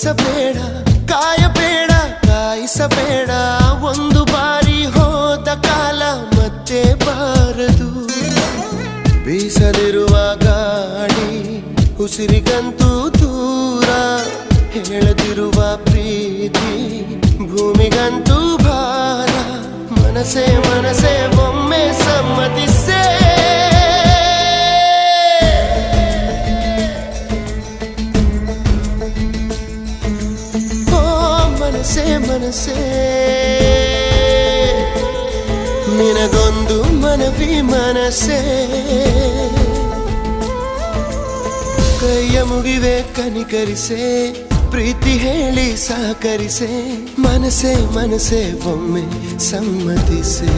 ಬಯಸಬೇಡ, ಕಾಯಬೇಡ, ಕಾಯಿಸಬೇಡ. ಒಂದು ಬಾರಿ ಹೋದ ಕಾಲ ಮತ್ತೆ ಬಾರದು. ಬೀಸದಿರುವ ಗಾಳಿ ಉಸಿರಿಗಂತೂ ದೂರ, ಹೇಳದಿರುವ ಪ್ರೀತಿ ಭೂಮಿಗಂತೂ ಭಾರ. ಮನಸೇ ಮನಸೇ ಒಮ್ಮೆ ಸಮ್ಮತಿಸೇ. ಮನಸೇ ಮನಸೇ ನಿನಗೊಂದು ಮನವಿ ಮನಸೇ. ಕೈಯ ಮುಗಿವೆ ಕನಿಕರಿಸೆ, ಪ್ರೀತಿ ಹೇಳಿ ಸಹಕರಿಸೆ. ಮನಸೇ ಮನಸೇ ಒಮ್ಮೆ ಸಮ್ಮತಿಸೆ.